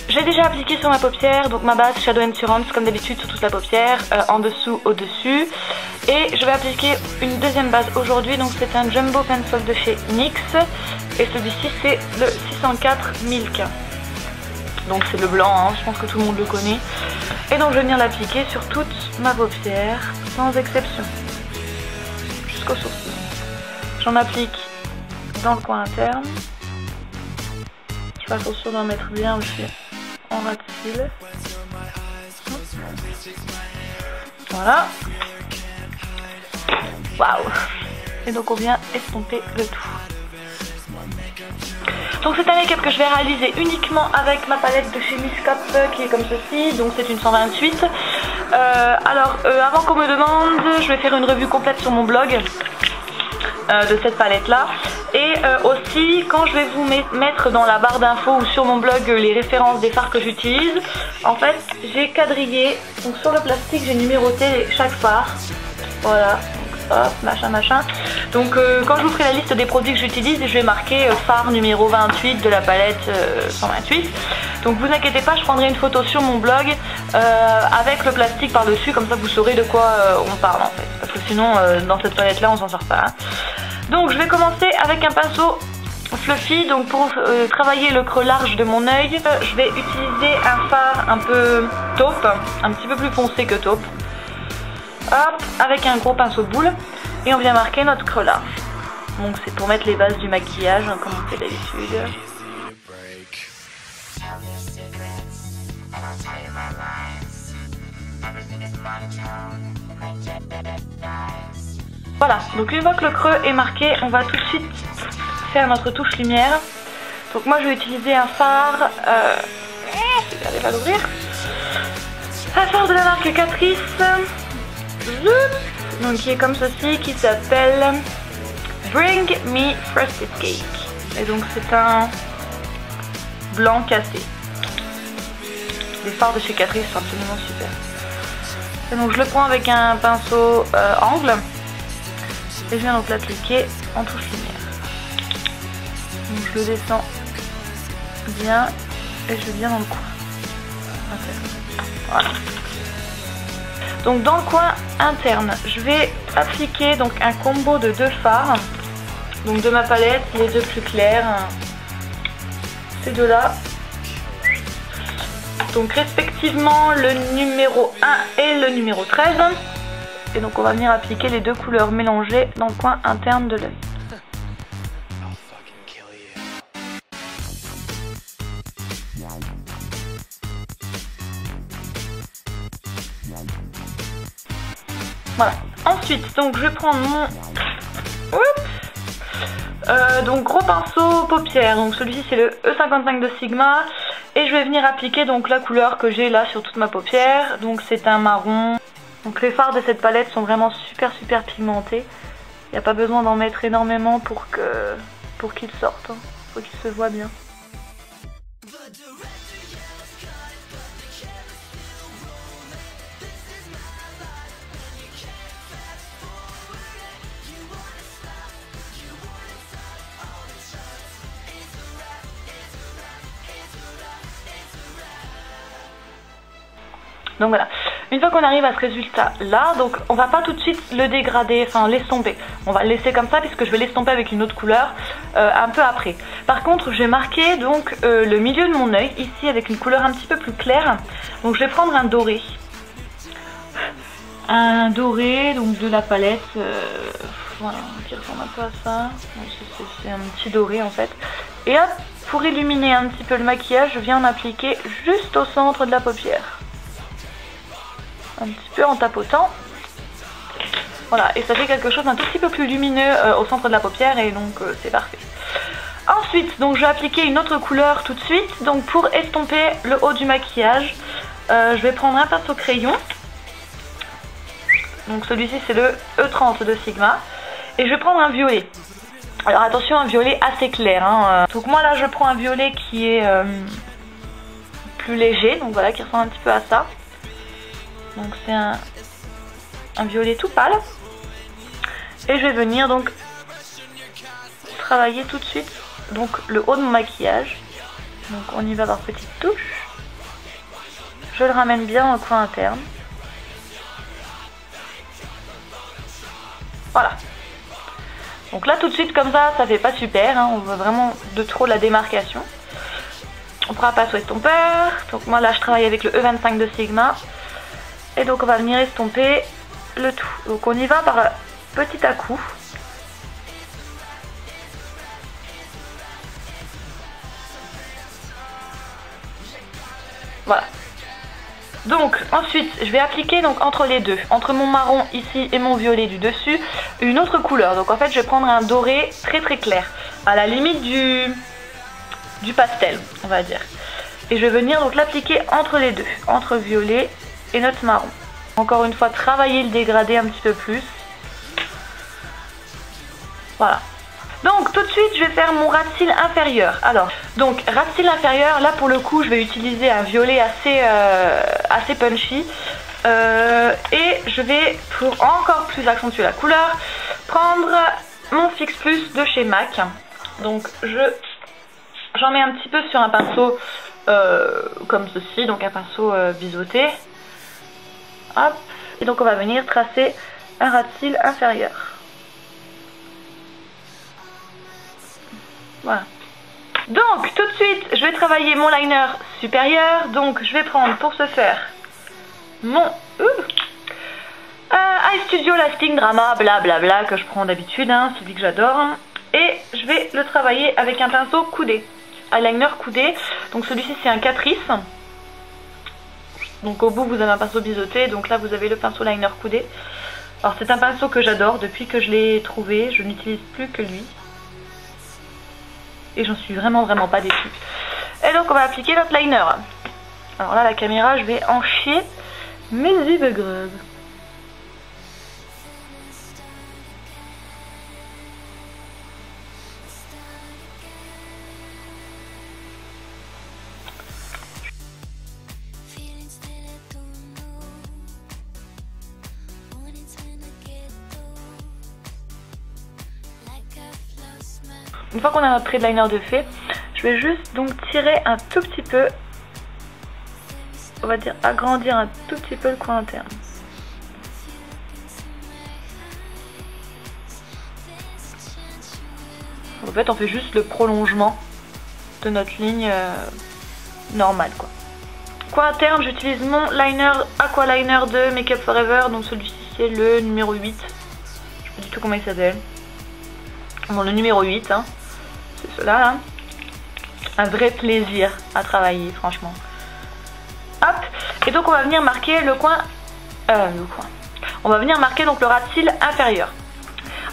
j'ai déjà appliqué sur ma paupière, donc ma base Shadow Endurance comme d'habitude sur toute la paupière, en dessous, au-dessus. Et je vais appliquer une deuxième base aujourd'hui, donc c'est un Jumbo Pencil de chez NYX. Et celui-ci c'est le 604 Milk. Donc c'est le blanc, hein, je pense que tout le monde le connaît. Et donc je vais venir l'appliquer sur toute ma paupière, sans exception. Jusqu'au sourcil. J'en applique dans le coin interne. Je fais attention d'en mettre bien aussi en ras de cils. Voilà. Waouh. Et donc on vient estomper le tout. Donc c'est un make-up que je vais réaliser uniquement avec ma palette de chez Miss Cap qui est comme ceci, donc c'est une 128. Avant qu'on me demande, je vais faire une revue complète sur mon blog de cette palette là. Et aussi quand je vais vous mettre dans la barre d'infos ou sur mon blog les références des fards que j'utilise, en fait j'ai quadrillé, donc sur le plastique j'ai numéroté chaque fard. Voilà. Hop, machin. Donc quand je vous ferai la liste des produits que j'utilise, je vais marquer fard numéro 28 de la palette 128. Donc vous inquiétez pas, je prendrai une photo sur mon blog avec le plastique par dessus, comme ça vous saurez de quoi on parle en fait. Parce que sinon dans cette palette là on s'en sort pas. Hein. Donc je vais commencer avec un pinceau fluffy. Donc pour travailler le creux large de mon œil, je vais utiliser un fard un peu taupe, un petit peu plus foncé que taupe. Hop, avec un gros pinceau de boule et on vient marquer notre creux large. Donc c'est pour mettre les bases du maquillage hein, comme on fait d'habitude. Voilà, donc une fois que le creux est marqué, on va tout de suite faire notre touche lumière. Donc moi je vais utiliser un fard, j'arrive à l'ouvrir, un fard de la marque Catrice. Donc qui est comme ceci, qui s'appelle Bring Me Frosted Cake. Et donc c'est un blanc cassé. Les fards de chez Catrice sont absolument super. Et donc je le prends avec un pinceau angle et je viens donc l'appliquer en touche lumière. Donc je le descends bien et je viens dans le coin. Voilà. Donc dans le coin interne, je vais appliquer donc un combo de deux fards. Donc de ma palette, les deux plus clairs. Ces deux-là. Donc respectivement le numéro 1 et le numéro 13. Et donc on va venir appliquer les deux couleurs mélangées dans le coin interne de l'œil. Voilà. Ensuite, donc je vais prendre mon donc gros pinceau paupière. Donc celui-ci c'est le E55 de Sigma et je vais venir appliquer donc la couleur que j'ai là sur toute ma paupière. Donc c'est un marron. Donc les fards de cette palette sont vraiment super pigmentés. Il n'y a pas besoin d'en mettre énormément pour qu'ils sortent. Faut qu'ils se voient bien. Donc voilà, une fois qu'on arrive à ce résultat là, donc on va pas tout de suite le dégrader, enfin l'estomper. On va le laisser comme ça puisque je vais l'estomper avec une autre couleur un peu après. Par contre je vais marquer donc le milieu de mon œil ici avec une couleur un petit peu plus claire. Donc je vais prendre un doré. Un doré donc de la palette, voilà, qui ressemble un peu à ça. C'est un petit doré en fait. Et hop, pour illuminer un petit peu le maquillage, je viens en appliquer juste au centre de la paupière. Un petit peu en tapotant. Voilà, et ça fait quelque chose d'un tout petit peu plus lumineux au centre de la paupière et donc c'est parfait. Ensuite, donc je vais appliquer une autre couleur tout de suite. Donc pour estomper le haut du maquillage, je vais prendre un pinceau crayon. Donc celui-ci c'est le E30 de Sigma. Et je vais prendre un violet. Alors attention, un violet assez clair. Hein. Donc moi là je prends un violet qui est plus léger, donc voilà, qui ressemble un petit peu à ça. Donc c'est un violet tout pâle. Et je vais venir donc travailler tout de suite donc le haut de mon maquillage. Donc on y va par petites touches. je le ramène bien au coin interne. Voilà. Donc là tout de suite comme ça fait pas super, hein, on voit vraiment de trop la démarcation. On prend un pinceau estompeur, donc moi là je travaille avec le E25 de Sigma. Et donc on va venir estomper le tout. Donc on y va par petit à coup. Voilà. Donc ensuite je vais appliquer donc entre les deux, entre mon marron ici et mon violet du dessus, une autre couleur. Donc en fait je vais prendre un doré très très clair, à la limite du pastel on va dire. Et je vais venir donc l'appliquer entre les deux, entre violet et notre marron. Encore une fois travailler le dégradé un petit peu plus. Voilà. Donc tout de suite je vais faire mon ras de cils inférieur. Alors donc ras de cils inférieur, là pour le coup je vais utiliser un violet assez punchy. Et je vais, pour encore plus accentuer la couleur, prendre mon Fix Plus de chez MAC. Donc j'en mets un petit peu sur un pinceau comme ceci, donc un pinceau biseauté. Hop. Et donc on va venir tracer un ras de cils inférieur. Voilà. Donc tout de suite je vais travailler mon liner supérieur. Donc je vais prendre pour ce faire mon Eye Studio Lasting Drama blablabla que je prends d'habitude, hein, celui que j'adore. Et je vais le travailler avec un pinceau coudé, eyeliner coudé. Donc celui-ci c'est un Catrice. Donc au bout vous avez un pinceau biseauté, donc là vous avez le pinceau liner coudé. Alors c'est un pinceau que j'adore, depuis que je l'ai trouvé je n'utilise plus que lui. Et j'en suis vraiment pas déçue. Et donc on va appliquer notre liner. Alors là la caméra je vais en chier mes yeux greuves. Une fois qu'on a notre trait de liner de fait, je vais juste donc tirer un tout petit peu, on va dire agrandir un tout petit peu le coin interne. En fait on fait juste le prolongement de notre ligne normale quoi. Coin interne j'utilise mon liner Aqua Liner de Make Up Forever, donc celui-ci c'est le numéro 8. Je sais pas du tout comment il s'appelle. Bon le numéro 8 hein. C'est cela là. Un vrai plaisir à travailler franchement. Hop. Et donc on va venir marquer le coin. On va venir marquer donc le ras de cils inférieur.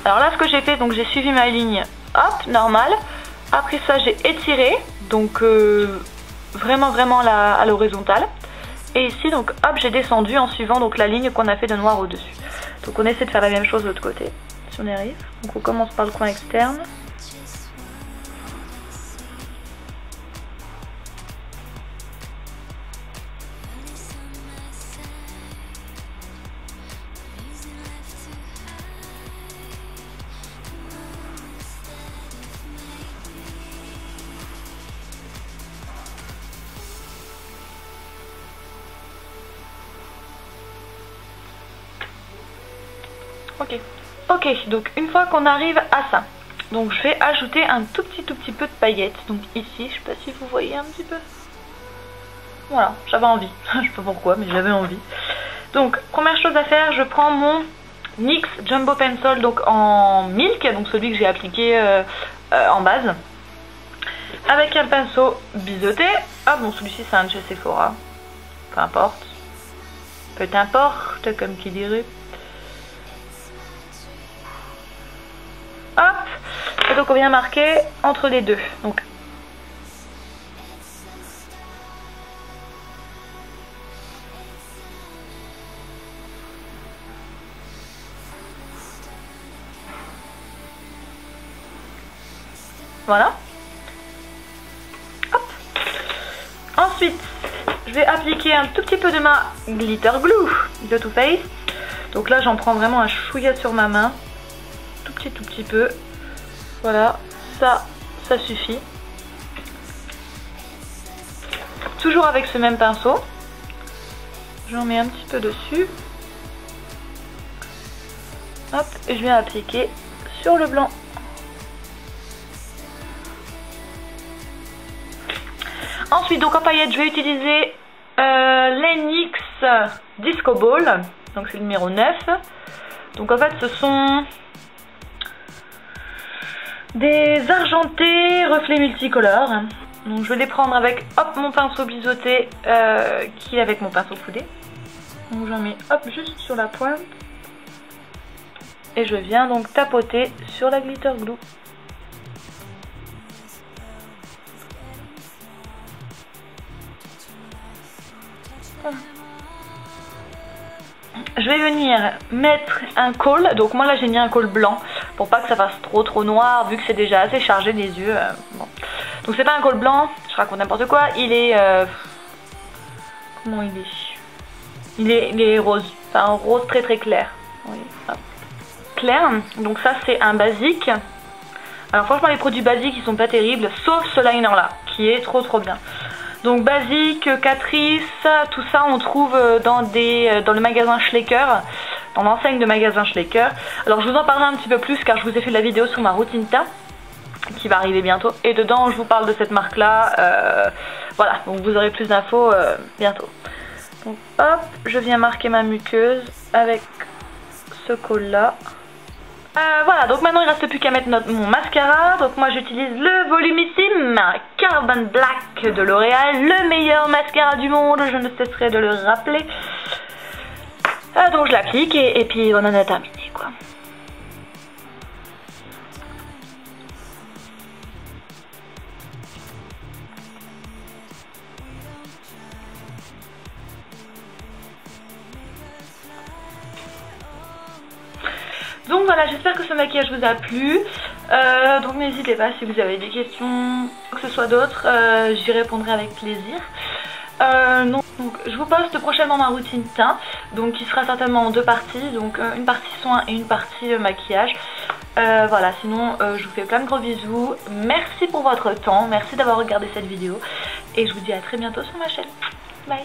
Alors là ce que j'ai fait, donc j'ai suivi ma ligne hop normale. Après ça j'ai étiré. Donc vraiment à l'horizontale. Et ici donc hop j'ai descendu en suivant donc la ligne qu'on a fait de noir au dessus. Donc on essaie de faire la même chose de l'autre côté. Si on y arrive. Donc on commence par le coin externe. Ok, donc une fois qu'on arrive à ça, donc je vais ajouter un tout petit peu de paillettes. Donc ici, je sais pas si vous voyez un petit peu. Voilà, j'avais envie. Je sais pas pourquoi, mais j'avais envie. Donc première chose à faire, je prends mon NYX Jumbo Pencil donc en milk, donc celui que j'ai appliqué en base, avec un pinceau biseauté. Ah bon, celui-ci c'est un de chez Sephora. Peu importe. Peu importe, comme qui dirait. Hop. Et donc on vient marquer entre les deux. Donc voilà. Hop. Ensuite, je vais appliquer un tout petit peu de ma glitter glue de Too Faced. Donc là, j'en prends vraiment un chouïa sur ma main. Tout petit peu. Voilà, ça suffit. Toujours avec ce même pinceau. j'en mets un petit peu dessus. Hop, et je viens appliquer sur le blanc. Ensuite, donc en paillettes, je vais utiliser l'Enix Disco Ball. Donc c'est le numéro 9. Donc en fait, ce sont des argentés reflets multicolores. Donc je vais les prendre avec hop mon pinceau biseauté qui est avec mon pinceau foudé. Donc j'en mets hop juste sur la pointe. Et je viens donc tapoter sur la glitter glue. Je vais venir mettre un col, donc moi là j'ai mis un col blanc pour pas que ça fasse trop noir vu que c'est déjà assez chargé les yeux. Bon. Donc c'est pas un col blanc, je raconte n'importe quoi, il est... comment il est? Il est rose, enfin un rose très clair. Oui, clair, donc ça c'est un basique. Alors franchement les produits basiques ils sont pas terribles, sauf ce liner là qui est trop bien. Donc basique, Catrice, tout ça on trouve dans le magasin Schlecker, dans l'enseigne de magasin Schlecker. Alors je vous en parlerai un petit peu plus car je vous ai fait la vidéo sur ma routine teint qui va arriver bientôt. Et dedans je vous parle de cette marque là, voilà, donc vous aurez plus d'infos bientôt. Donc hop, je viens marquer ma muqueuse avec ce col là. Voilà, donc maintenant il ne reste plus qu'à mettre mon mascara. Donc moi j'utilise le volumissime Carbon Black de L'Oréal, le meilleur mascara du monde, je ne cesserai de le rappeler. Donc je l'applique et puis on en a terminé quoi. Donc voilà, j'espère que ce maquillage vous a plu. Donc n'hésitez pas si vous avez des questions, que ce soit d'autres, j'y répondrai avec plaisir. Donc je vous poste prochainement ma routine teint, donc qui sera certainement en 2 parties, donc une partie soin et une partie maquillage. Voilà, sinon je vous fais plein de gros bisous. Merci pour votre temps, merci d'avoir regardé cette vidéo et je vous dis à très bientôt sur ma chaîne. Bye.